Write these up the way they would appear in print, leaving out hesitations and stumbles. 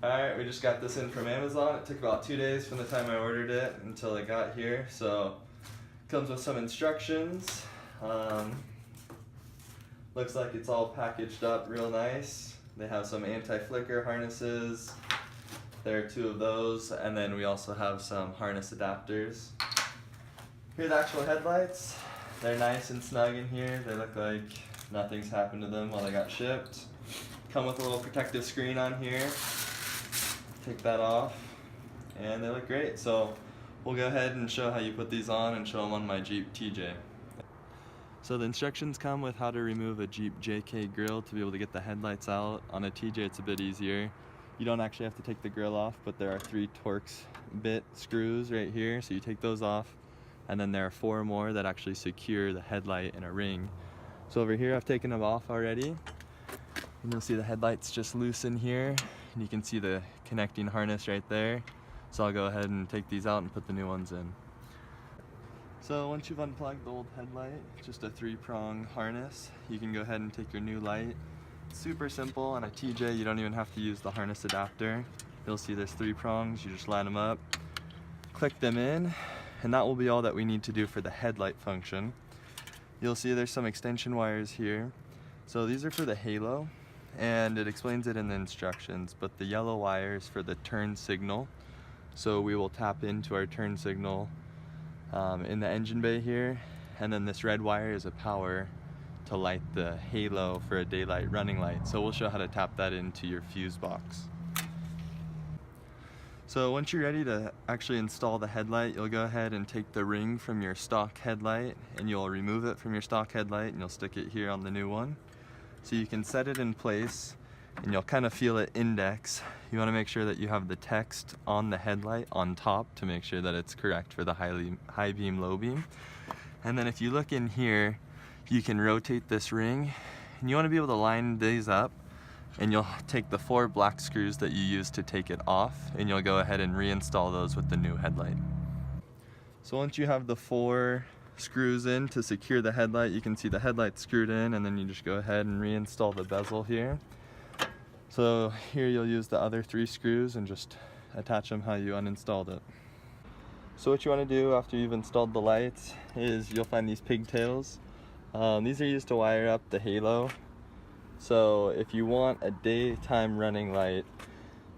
Alright, we just got this in from Amazon. It took about 2 days from the time I ordered it until it got here. So, comes with some instructions. Looks like it's all packaged up real nice. They have some anti-flicker harnesses. There are 2 of those, and then we also have some harness adapters. Here are the actual headlights. They're nice and snug in here. They look like nothing's happened to them while they got shipped. Come with a little protective screen on here. Take that off, and they look great. So we'll go ahead and show how you put these on and show them on my Jeep TJ. So the instructions come with how to remove a Jeep JK grill to be able to get the headlights out. On a TJ it's a bit easier. You don't actually have to take the grill off, but there are 3 Torx bit screws right here, so you take those off, and then there are 4 more that actually secure the headlight in a ring. So over here I've taken them off already, and you'll see the headlights just loose in here, and you can see the connecting harness right there. So I'll go ahead and take these out and put the new ones in. So once you've unplugged the old headlight, just a 3-prong harness, you can go ahead and take your new light. It's super simple. On a TJ you don't even have to use the harness adapter. You'll see there's 3 prongs, you just line them up, click them in, and that will be all that we need to do for the headlight function. You'll see there's some extension wires here. So these are for the halo, and it explains it in the instructions, but the yellow wire is for the turn signal. So we will tap into our turn signal in the engine bay here, and then this red wire is a power to light the halo for a daylight running light. So we'll show how to tap that into your fuse box. So once you're ready to actually install the headlight, you'll go ahead and take the ring from your stock headlight, and you'll remove it from your stock headlight, and you'll stick it here on the new one. So you can set it in place, and you'll kind of feel it index. You want to make sure that you have the text on the headlight on top to make sure that it's correct for the high beam, low beam. And then if you look in here, you can rotate this ring, and you want to be able to line these up, and you'll take the 4 black screws that you used to take it off, and you'll go ahead and reinstall those with the new headlight. So once you have the 4 screws in to secure the headlight, you can see the headlight screwed in, and then you just go ahead and reinstall the bezel here. So here you'll use the other 3 screws and just attach them how you uninstalled it. So what you want to do after you've installed the lights is you'll find these pigtails. These are used to wire up the halo. So if you want a daytime running light,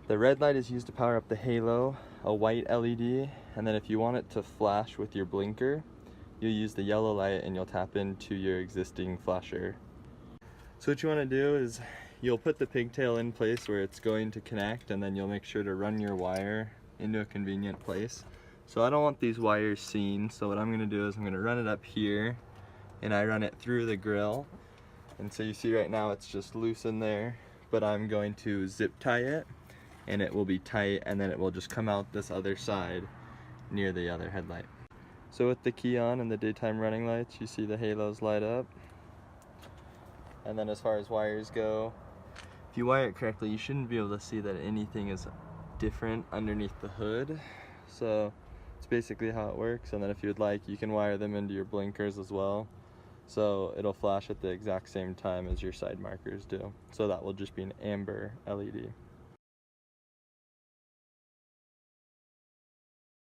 the red light is used to power up the halo, a white LED, and then if you want it to flash with your blinker, you'll use the yellow light and you'll tap into your existing flasher. So what you want to do is you'll put the pigtail in place where it's going to connect, and then you'll make sure to run your wire into a convenient place. So I don't want these wires seen, so what I'm going to do is I'm going to run it up here, and I run it through the grill. And so you see right now it's just loose in there, but I'm going to zip tie it, and it will be tight, and then it will just come out this other side near the other headlight. So with the key on and the daytime running lights, you see the halos light up. And then as far as wires go, if you wire it correctly, you shouldn't be able to see that anything is different underneath the hood. So it's basically how it works. And then if you'd like, you can wire them into your blinkers as well. So it'll flash at the exact same time as your side markers do. So that will just be an amber LED.